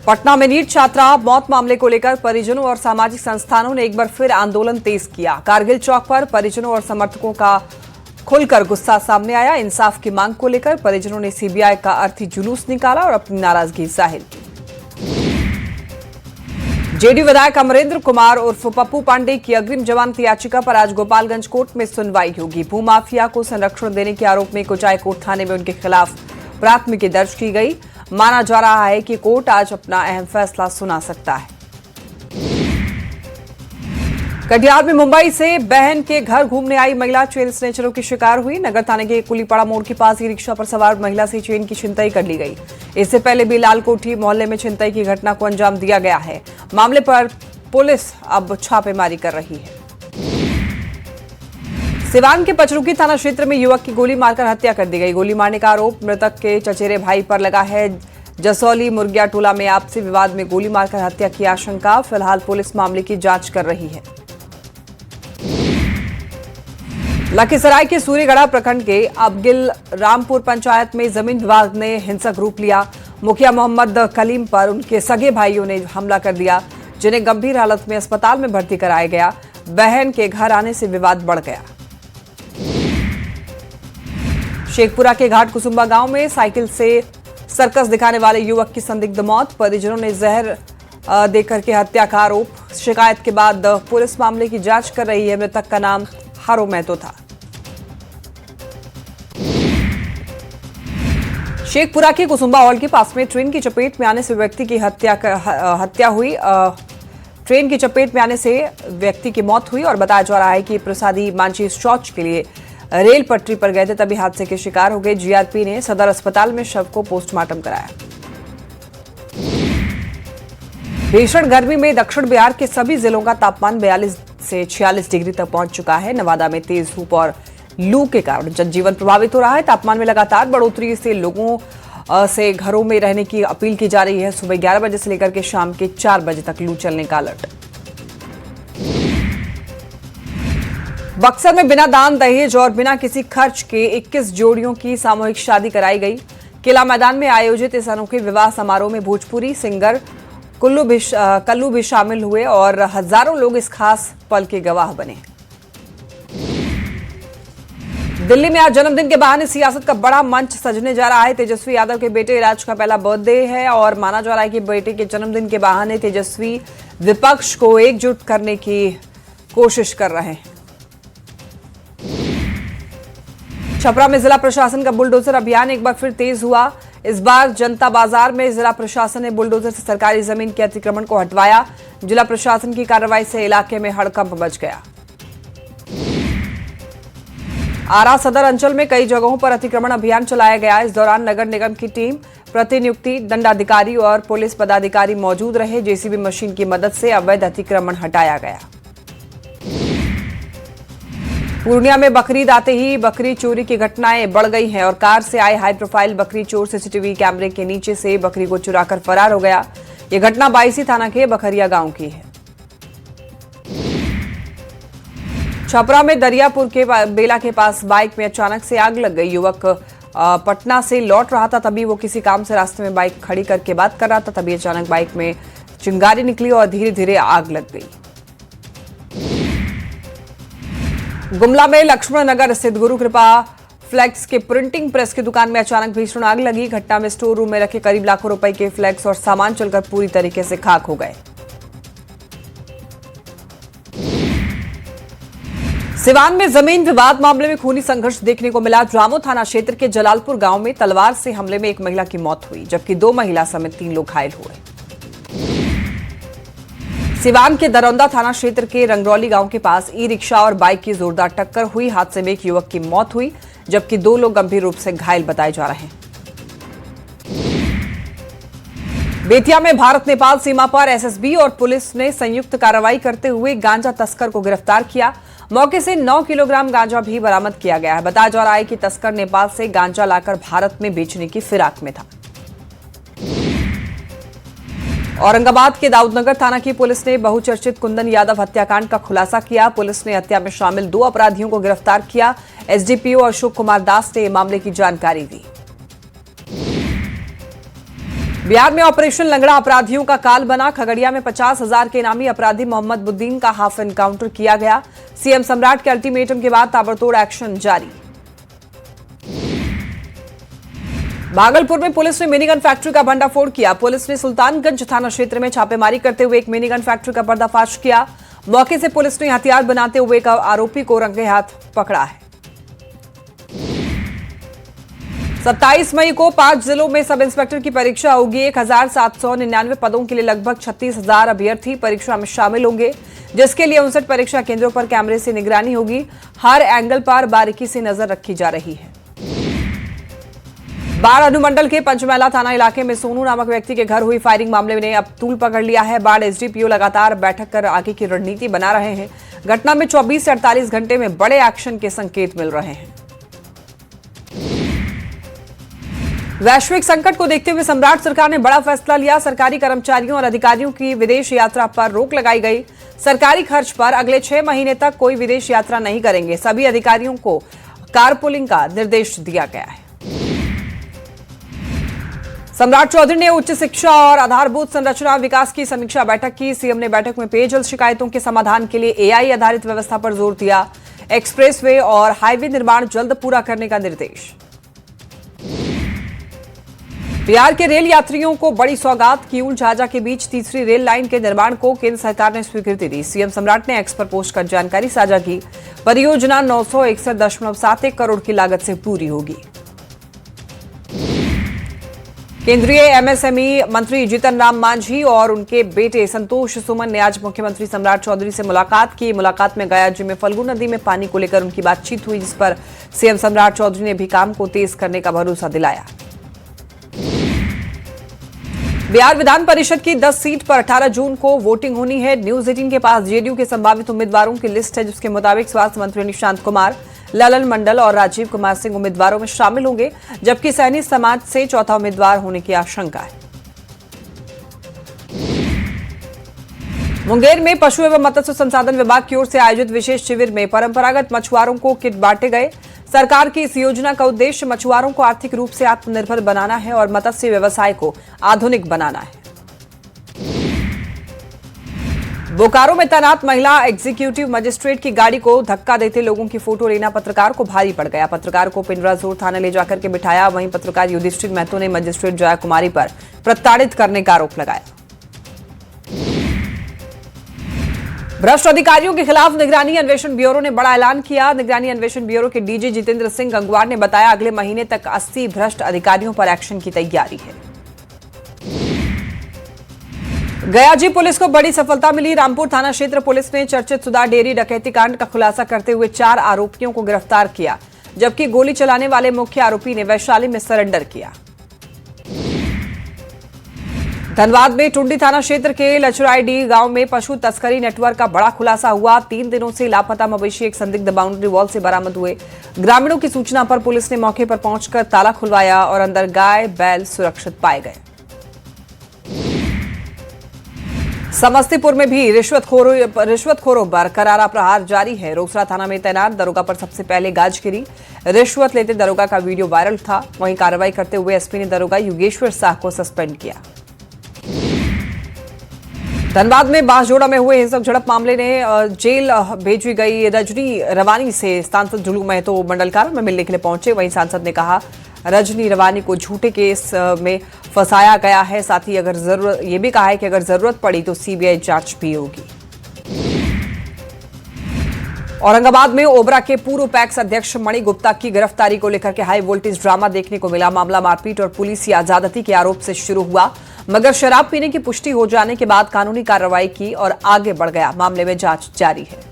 पटना में नीट छात्रा मौत मामले को लेकर परिजनों और सामाजिक संस्थानों ने एक बार फिर आंदोलन तेज किया। कारगिल चौक पर परिजनों और समर्थकों का खुलकर गुस्सा सामने आया। इंसाफ की मांग को लेकर परिजनों ने सीबीआई का अर्थी जुलूस निकाला और अपनी नाराजगी जाहिर की। जेडीयू विधायक अमरेंद्र कुमार उर्फ पप्पू पांडे की अग्रिम जमानत याचिका पर आज गोपालगंज कोर्ट में सुनवाई होगी। भूमाफिया को संरक्षण देने के आरोप में कुचाई कोर्ट थाने में उनके खिलाफ प्राथमिकी दर्ज की गई। माना जा रहा है कि कोर्ट आज अपना अहम फैसला सुना सकता है। कटिहार में मुंबई से बहन के घर घूमने आई महिला चेन स्नेचरों की शिकार हुई। नगर थाने के कुलीपाड़ा मोड़ के पास ई रिक्शा पर सवार महिला से चेन की छिनतई कर ली गई। इससे पहले भी लालकोठी मोहल्ले में छिनतई की घटना को अंजाम दिया गया है। मामले पर पुलिस अब छापेमारी कर रही है। सिवान के पचरुखी थाना क्षेत्र में युवक की गोली मारकर हत्या कर दी गई। गोली मारने का आरोप मृतक के चचेरे भाई पर लगा है। जसौली मुर्गिया टोला में आपसी विवाद में गोली मारकर हत्या की आशंका। फिलहाल पुलिस मामले की जांच कर रही है। लखीसराय के सूर्यगढ़ा प्रखंड के अबगिल रामपुर पंचायत में जमीन विवाद ने हिंसक रूप लिया। मुखिया मोहम्मद कलीम पर उनके सगे भाइयों ने हमला कर दिया, जिन्हें गंभीर हालत में अस्पताल में भर्ती कराया गया। बहन के घर आने से विवाद बढ़ गया। शेखपुरा के घाट कुसुम्बा गांव में साइकिल से सर्कस दिखाने वाले युवक की संदिग्ध मौत। परिजनों ने जहर देकर के हत्या का आरोप। शिकायत के बाद पुलिस मामले की जांच कर रही है। मृतक का नाम हारो महतो था। शेखपुरा के कुसुम्बा हॉल के पास में ट्रेन की चपेट में आने से व्यक्ति की हत्या हुई। ट्रेन की चपेट में आने से व्यक्ति की मौत हुई और बताया जा रहा है कि प्रसादी मांझी शौच के लिए रेल पटरी पर गए थे, तभी हादसे के शिकार हो गए। जीआरपी ने सदर अस्पताल में शव को पोस्टमार्टम कराया। भीषण गर्मी में दक्षिण बिहार के सभी जिलों का तापमान 42 से 46 डिग्री तक पहुंच चुका है। नवादा में तेज धूप और लू के कारण जनजीवन प्रभावित हो रहा है। तापमान में लगातार बढ़ोतरी से लोगों से घरों में रहने की अपील की जा रही है। सुबह 11 बजे से लेकर के शाम के 4 बजे तक लू चलने का अलर्ट। बक्सर में बिना दान दहेज और बिना किसी खर्च के 21 जोड़ियों की सामूहिक शादी कराई गई। किला मैदान में आयोजित इस अनोखे विवाह समारोह में भोजपुरी सिंगर कल्लू भी शामिल हुए और हजारों लोग इस खास पल के गवाह बने। दिल्ली में आज जन्मदिन के बहाने सियासत का बड़ा मंच सजने जा रहा है। तेजस्वी यादव के बेटे राज का पहला बर्थडे है और माना जा रहा है कि बेटे के जन्मदिन के बहाने तेजस्वी विपक्ष को एकजुट करने की कोशिश कर रहे हैं। छपरा में जिला प्रशासन का बुलडोजर अभियान एक बार फिर तेज हुआ। इस बार जनता बाजार में जिला प्रशासन ने बुलडोजर से सरकारी जमीन के अतिक्रमण को हटवाया। जिला प्रशासन की कार्रवाई से इलाके में हड़कंप मच गया। आरा सदर अंचल में कई जगहों पर अतिक्रमण अभियान चलाया गया। इस दौरान नगर निगम की टीम, प्रतिनियुक्ति दंडाधिकारी और पुलिस पदाधिकारी मौजूद रहे। जेसीबी मशीन की मदद से अवैध अतिक्रमण हटाया गया। पूर्णिया में बकरीद आते ही बकरी चोरी की घटनाएं बढ़ गई हैं और कार से आए हाई प्रोफाइल बकरी चोर सीसीटीवी कैमरे के नीचे से बकरी को चुराकर फरार हो गया। यह घटना बायसी थाना के बखरिया गांव की है। छपरा में दरियापुर के बेला के पास बाइक में अचानक से आग लग गई। युवक पटना से लौट रहा था, तभी वो किसी काम से रास्ते में बाइक खड़ी करके बात कर रहा था, तभी अचानक बाइक में चिंगारी निकली और धीरे धीरे आग लग गई। गुमला में लक्ष्मण नगर स्थित गुरु कृपा फ्लैक्स के प्रिंटिंग प्रेस की दुकान में अचानक भीषण आग लगी। घटना में स्टोर रूम में रखे करीब लाखों रुपए के फ्लैक्स और सामान जलकर पूरी तरीके से खाक हो गए। सिवान में जमीन विवाद मामले में खूनी संघर्ष देखने को मिला। जामो थाना क्षेत्र के जलालपुर गांव में तलवार से हमले में एक महिला की मौत हुई, जबकि 2 महिला समेत 3 लोग घायल हुए। सिवान के दरौंदा थाना क्षेत्र के रंगरौली गांव के पास ई रिक्शा और बाइक की जोरदार टक्कर हुई। हादसे में एक युवक की मौत हुई, जबकि 2 लोग गंभीर रूप से घायल बताए जा रहे हैं। बेतिया में भारत नेपाल सीमा पर एसएसबी और पुलिस ने संयुक्त कार्रवाई करते हुए गांजा तस्कर को गिरफ्तार किया। मौके से 9 किलोग्राम गांजा भी बरामद किया गया है। बताया जा रहा है कि तस्कर नेपाल से गांजा लाकर भारत में बेचने की फिराक में था। औरंगाबाद के दाऊदनगर थाना की पुलिस ने बहुचर्चित कुंदन यादव हत्याकांड का खुलासा किया। पुलिस ने हत्या में शामिल 2 अपराधियों को गिरफ्तार किया। एसडीपीओ अशोक कुमार दास ने मामले की जानकारी दी। बिहार में ऑपरेशन लंगड़ा अपराधियों का काल बना। खगड़िया में 50,000 के इनामी अपराधी मोहम्मद बुद्दीन का हाफ एनकाउंटर किया गया। सीएम सम्राट के अल्टीमेटम के बाद ताबड़तोड़ एक्शन जारी। भागलपुर में पुलिस ने मिनीगन फैक्ट्री का भंडाफोड़ किया। पुलिस ने सुल्तानगंज थाना क्षेत्र में छापेमारी करते हुए एक मिनीगन फैक्ट्री का पर्दाफाश किया। मौके से पुलिस ने हथियार बनाते हुए एक आरोपी को रंगे हाथ पकड़ा है। 27 मई को 5 जिलों में सब इंस्पेक्टर की परीक्षा होगी। 1799 पदों के लिए लगभग 36,000 अभ्यर्थी परीक्षा में शामिल होंगे, जिसके लिए 59 परीक्षा केंद्रों पर कैमरे से निगरानी होगी। हर एंगल पर बारीकी से नजर रखी जा रही है। बाढ़ अनुमंडल के पंचमैला थाना इलाके में सोनू नामक व्यक्ति के घर हुई फायरिंग मामले ने अब तूल पकड़ लिया है। बाढ़ एसडीपीओ लगातार बैठक कर आगे की रणनीति बना रहे हैं। घटना में 24 से 48 घंटे में बड़े एक्शन के संकेत मिल रहे हैं। वैश्विक संकट को देखते हुए सम्राट सरकार ने बड़ा फैसला लिया। सरकारी कर्मचारियों और अधिकारियों की विदेश यात्रा पर रोक लगाई गई। सरकारी खर्च पर अगले 6 महीने तक कोई विदेश यात्रा नहीं करेंगे। सभी अधिकारियों को कारपूलिंग का निर्देश दिया गया है। सम्राट चौधरी ने उच्च शिक्षा और आधारभूत संरचना विकास की समीक्षा बैठक की। सीएम ने बैठक में पेयजल शिकायतों के समाधान के लिए एआई आधारित व्यवस्था पर जोर दिया। एक्सप्रेसवे और हाईवे निर्माण जल्द पूरा करने का निर्देश। बिहार के रेल यात्रियों को बड़ी सौगात। किऊल झाझा के बीच तीसरी रेल लाइन के निर्माण को केंद्र सरकार ने स्वीकृति दी। सीएम सम्राट ने एक्स पर पोस्ट कर जानकारी साझा की। परियोजना 961.71 करोड़ की लागत से पूरी होगी। केंद्रीय एमएसएमई मंत्री जीतन राम मांझी और उनके बेटे संतोष सुमन ने आज मुख्यमंत्री सम्राट चौधरी से मुलाकात की। मुलाकात में गयाजी में फल्गु नदी में पानी को लेकर उनकी बातचीत हुई, जिस पर सीएम सम्राट चौधरी ने भी काम को तेज करने का भरोसा दिलाया। बिहार विधान परिषद की 10 सीट पर 18 जून को वोटिंग होनी है। न्यूज 18 के पास जेडीयू के संभावित उम्मीदवारों की लिस्ट है, जिसके मुताबिक स्वास्थ्य मंत्री निशांत कुमार, ललन मंडल और राजीव कुमार सिंह उम्मीदवारों में शामिल होंगे, जबकि सैनी समाज से चौथा उम्मीदवार होने की आशंका है। मुंगेर में पशु एवं मत्स्य संसाधन विभाग की ओर से आयोजित विशेष शिविर में परंपरागत मछुआरों को किट बांटे गए। सरकार की इस योजना का उद्देश्य मछुआरों को आर्थिक रूप से आत्मनिर्भर बनाना है और मत्स्य व्यवसाय को आधुनिक बनाना है। बोकारो में तैनात महिला एग्जीक्यूटिव मजिस्ट्रेट की गाड़ी को धक्का देते लोगों की फोटो लेना पत्रकार को भारी पड़ गया। पत्रकार को पिंडराजोर थाने ले जाकर के बिठाया। वहीं पत्रकार युधिष्ठिर महतो ने मजिस्ट्रेट जया कुमारी पर प्रताड़ित करने का आरोप लगाया। भ्रष्ट अधिकारियों के खिलाफ निगरानी अन्वेषण ब्यूरो ने बड़ा ऐलान किया। निगरानी अन्वेषण ब्यूरो के डीजी जितेंद्र सिंह गंगवार ने बताया, अगले महीने तक 80 भ्रष्ट अधिकारियों पर एक्शन की तैयारी है। गयाजी पुलिस को बड़ी सफलता मिली। रामपुर थाना क्षेत्र पुलिस ने चर्चित सुधा डेयरी डकैती कांड का खुलासा करते हुए 4 आरोपियों को गिरफ्तार किया, जबकि गोली चलाने वाले मुख्य आरोपी ने वैशाली में सरेंडर किया। धनबाद में टुंडी थाना क्षेत्र के लचराईडीह गांव में पशु तस्करी नेटवर्क का बड़ा खुलासा हुआ। 3 दिनों से लापता मवेशी एक संदिग्ध बाउंड्री वॉल से बरामद हुए। ग्रामीणों की सूचना पर पुलिस ने मौके पर पहुंचकर ताला खुलवाया और अंदर गाय बैल सुरक्षित पाए गए। समस्तीपुर में भी रिश्वतखोरों पर करारा प्रहार जारी है। रोसड़ा थाना में तैनात दरोगा पर सबसे पहले गाज गिरी। रिश्वत लेते दरोगा का वीडियो वायरल था। वहीं कार्रवाई करते हुए एसपी ने दरोगा योगेश्वर शाह को सस्पेंड किया। धनबाद में बांसजोड़ा में हुए हिंसक झड़प मामले ने जेल भेजी गई रजनी रवानी से सांसद जुलू महतो मंडलकारा में मिलने के लिए पहुंचे। वहीं सांसद ने कहा, रजनी रवानी को झूठे केस में फंसाया गया है। साथ ही ये भी कहा है कि अगर जरूरत पड़ी तो सीबीआई जांच भी होगी। औरंगाबाद में ओबरा के पूर्व पैक्स अध्यक्ष मणि गुप्ता की गिरफ्तारी को लेकर के हाई वोल्टेज ड्रामा देखने को मिला। मामला मारपीट और पुलिस की आजादी के आरोप से शुरू हुआ, मगर शराब पीने की पुष्टि हो जाने के बाद कानूनी कार्रवाई की और आगे बढ़ गया। मामले में जांच जारी है।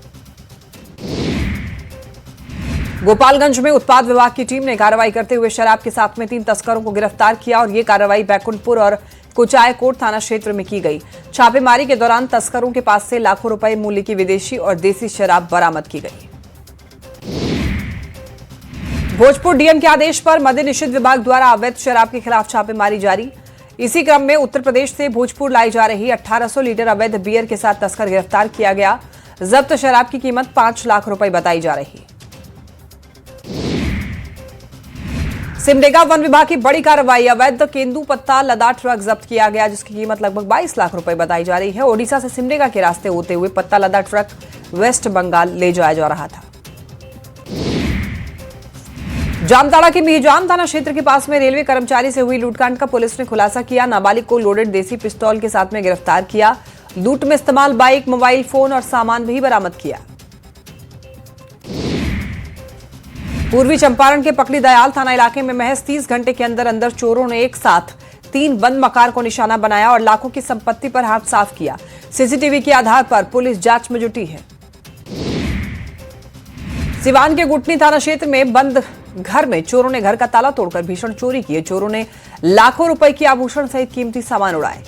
गोपालगंज में उत्पाद विभाग की टीम ने कार्रवाई करते हुए शराब के साथ में 3 तस्करों को गिरफ्तार किया और ये कार्रवाई बैकुंठपुर और कुचायकोट थाना क्षेत्र में की गई। छापेमारी के दौरान तस्करों के पास से लाखों रुपए मूल्य की विदेशी और देसी शराब बरामद की गई। भोजपुर डीएम के आदेश पर मद्य निषेध विभाग द्वारा अवैध शराब के खिलाफ छापेमारी जारी। इसी क्रम में उत्तर प्रदेश से भोजपुर लाई जा रही 1800 लीटर अवैध बियर के साथ तस्कर गिरफ्तार किया गया। जब्त शराब की कीमत 5 लाख रुपए बताई जा रही है। सिमडेगा वन विभाग की बड़ी कार्रवाई। अवैध केंदू पत्ता लदा ट्रक जब्त किया गया, जिसकी कीमत लगभग 22 लाख रुपए बताई जा रही है। ओडिशा से सिमडेगा के रास्ते होते हुए पत्ता लदा ट्रक वेस्ट बंगाल ले जाया जा रहा था। जामताड़ा के मिहिजाम थाना क्षेत्र के पास में रेलवे कर्मचारी से हुई लूटकांड का पुलिस ने खुलासा किया। नाबालिग को लोडेड देसी पिस्तौल के साथ में गिरफ्तार किया। लूट में इस्तेमाल बाइक, मोबाइल फोन और सामान भी बरामद किया। पूर्वी चंपारण के पकड़ी दयाल थाना इलाके में महज 30 घंटे के अंदर अंदर चोरों ने एक साथ 3 बंद मकान को निशाना बनाया और लाखों की संपत्ति पर हाथ साफ किया। सीसीटीवी के आधार पर पुलिस जांच में जुटी है। सिवान के गुटनी थाना क्षेत्र में बंद घर में चोरों ने घर का ताला तोड़कर भीषण चोरी की। चोरों ने लाखों रुपए की आभूषण सहित कीमती सामान उड़ाए।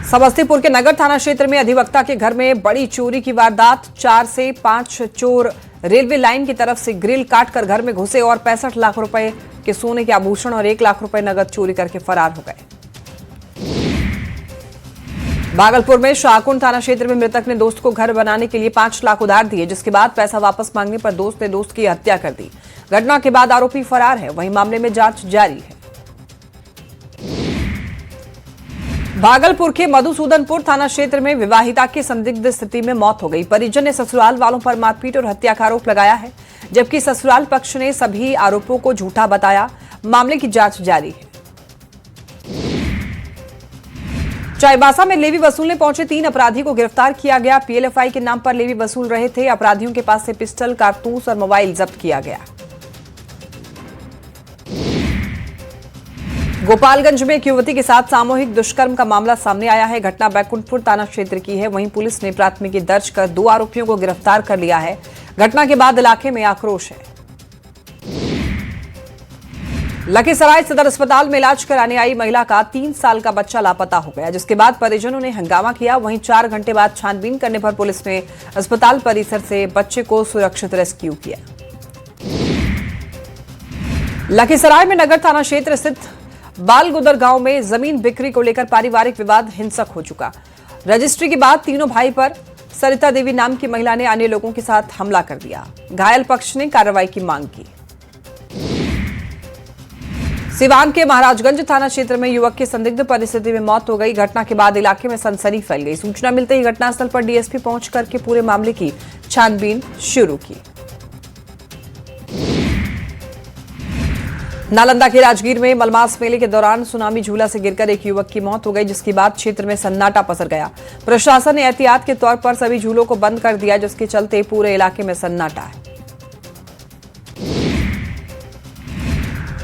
समस्तीपुर के नगर थाना क्षेत्र में अधिवक्ता के घर में बड़ी चोरी की वारदात। 4 से 5 चोर रेलवे लाइन की तरफ से ग्रिल काटकर घर में घुसे और 65 लाख रुपए के सोने के आभूषण और 1 लाख रुपए नगद चोरी करके फरार हो गए। भागलपुर में शाहकुंड थाना क्षेत्र में मृतक ने दोस्त को घर बनाने के लिए 5 लाख उधार दिए, जिसके बाद पैसा वापस मांगने पर दोस्त ने दोस्त की हत्या कर दी। घटना के बाद आरोपी फरार है। वहीं मामले में जांच जारी है। भागलपुर के मधुसूदनपुर थाना क्षेत्र में विवाहिता की संदिग्ध स्थिति में मौत हो गई। परिजन ने ससुराल वालों पर मारपीट और हत्या का आरोप लगाया है, जबकि ससुराल पक्ष ने सभी आरोपों को झूठा बताया। मामले की जांच जारी है। चाईबासा में लेवी वसूलने पहुंचे 3 अपराधी को गिरफ्तार किया गया। पीएलएफआई के नाम पर लेवी वसूल रहे थे। अपराधियों के पास से पिस्टल, कारतूस और मोबाइल जब्त किया गया। गोपालगंज में एक युवती के साथ सामूहिक दुष्कर्म का मामला सामने आया है। घटना बैकुंठपुर थाना क्षेत्र की है। वहीं पुलिस ने प्राथमिकी दर्ज कर 2 आरोपियों को गिरफ्तार कर लिया है। घटना के बाद इलाके में आक्रोश है। लखीसराय सदर अस्पताल में इलाज कराने आई महिला का 3 साल का बच्चा लापता हो गया, जिसके बाद परिजनों ने हंगामा किया। वहीं 4 घंटे बाद छानबीन करने पर पुलिस ने अस्पताल परिसर से बच्चे को सुरक्षित रेस्क्यू किया। लखीसराय में नगर थाना क्षेत्र स्थित बालगुदर गांव में जमीन बिक्री को लेकर पारिवारिक विवाद हिंसक हो चुका। रजिस्ट्री के बाद तीनों भाई पर सरिता देवी नाम की महिला ने अन्य लोगों के साथ हमला कर दिया। घायल पक्ष ने कार्रवाई की मांग की। सिवान के महाराजगंज थाना क्षेत्र में युवक की संदिग्ध परिस्थिति में मौत हो गई। घटना के बाद इलाके में सनसनी फैल गई। सूचना मिलते ही घटनास्थल पर डीएसपी पहुंच करके पूरे मामले की छानबीन शुरू की। नालंदा के राजगीर में मलमास मेले के दौरान सुनामी झूला से गिरकर एक युवक की मौत हो गई, जिसके बाद क्षेत्र में सन्नाटा पसर गया। प्रशासन ने एहतियात के तौर पर सभी झूलों को बंद कर दिया, जिसके चलते पूरे इलाके में सन्नाटा है।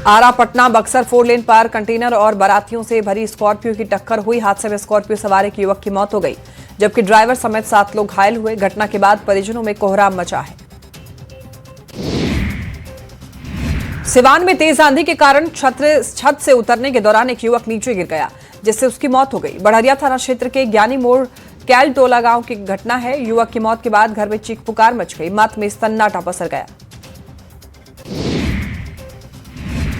आरा पटना बक्सर 4 लेन पर कंटेनर और बारातियों से भरी स्कॉर्पियो की टक्कर हुई। हादसे में स्कॉर्पियो सवार एक युवक की मौत हो गई, जबकि ड्राइवर समेत 7 लोग घायल हुए। घटना के बाद परिजनों में कोहराम मचा है। सिवान में तेज आंधी के कारण छत से उतरने के दौरान एक युवक नीचे गिर गया, जिससे उसकी मौत हो गई। बढ़रिया थाना क्षेत्र के ज्ञानी मोड़ कैल टोला गांव की घटना है। युवक की मौत के बाद घर में चीख पुकार मच गई। मत में सन्नाटा पसर गया।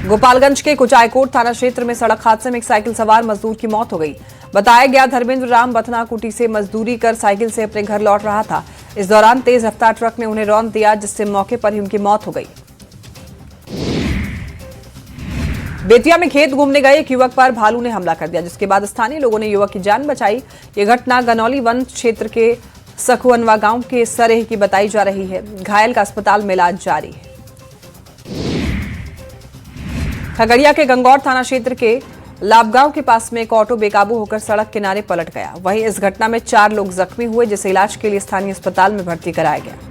गोपालगंज के कुचायकोट थाना क्षेत्र में सड़क हादसे में एक साइकिल सवार मजदूर की मौत हो गई। बताया गया धर्मेंद्र राम बथना कुटी से मजदूरी कर साइकिल से अपने घर लौट रहा था। इस दौरान तेज रफ्तार ट्रक ने उन्हें रौंद दिया, जिससे मौके पर ही उनकी मौत हो गई। बेतिया में खेत घूमने गए एक युवक पर भालू ने हमला कर दिया, जिसके बाद स्थानीय लोगों ने युवक की जान बचाई। यह घटना गनौली वन क्षेत्र के सखुअनवा गांव के सरेह की बताई जा रही है। घायल का अस्पताल में इलाज जारी है। खगड़िया के गंगौर थाना क्षेत्र के लाभगांव के पास में एक ऑटो बेकाबू होकर सड़क किनारे पलट गया। वहीं इस घटना में 4 लोग जख्मी हुए, जिसे इलाज के लिए स्थानीय अस्पताल में भर्ती कराया गया।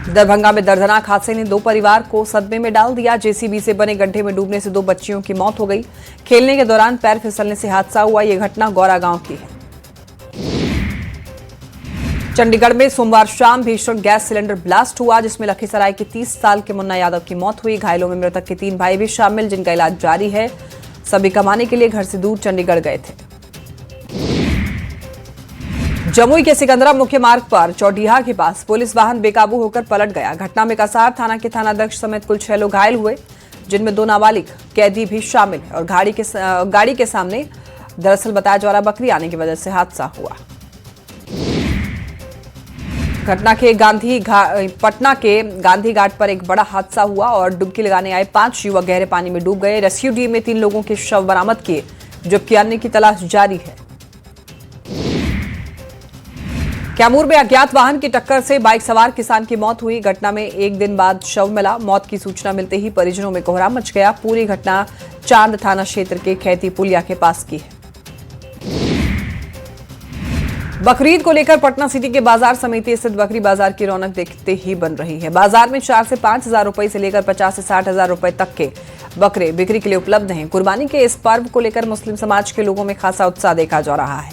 दरभंगा में दर्दनाक हादसे ने 2 परिवार को सदमे में डाल दिया। जेसीबी से बने गड्ढे में डूबने से 2 बच्चियों की मौत हो गई। खेलने के दौरान पैर फिसलने से हादसा हुआ। यह घटना गौरा गांव की है। चंडीगढ़ में सोमवार शाम भीषण गैस सिलेंडर ब्लास्ट हुआ, जिसमें लखीसराय के 30 साल के मुन्ना यादव की मौत हुई। घायलों में मृतक के 3 भाई भी शामिल, जिनका इलाज जारी है। सभी कमाने के लिए घर से दूर चंडीगढ़ गए थे। जमुई के सिकंदरा मुख्य मार्ग पर चौडीहा के पास पुलिस वाहन बेकाबू होकर पलट गया। घटना में कसार थाना के थानाध्यक्ष समेत कुल 6 लोग घायल हुए, जिनमें 2 नाबालिग कैदी भी शामिल है। और गाड़ी के सामने दरअसल बताया जा रहा बकरी आने की वजह से हादसा हुआ। घटना के पटना के गांधी घाट पर एक बड़ा हादसा हुआ और डुबकी लगाने आए 5 युवक गहरे पानी में डूब गए। रेस्क्यू टीम में 3 लोगों के शव बरामद किए, जबकि अन्य की तलाश जारी है। कैमूर में अज्ञात वाहन की टक्कर से बाइक सवार किसान की मौत हुई। घटना में एक दिन बाद शव मिला। मौत की सूचना मिलते ही परिजनों में कोहराम मच गया। पूरी घटना चांद थाना क्षेत्र के खैती पुलिया के पास की है। बकरीद को लेकर पटना सिटी के बाजार समिति स्थित बकरी बाजार की रौनक देखते ही बन रही है। बाजार में 4 से 5 हजार रुपए से लेकर 50 से 60 हजार रुपए तक के बकरे बिक्री के लिए उपलब्ध हैं। कुर्बानी के इस पर्व को लेकर मुस्लिम समाज के लोगों में खासा उत्साह देखा जा रहा है।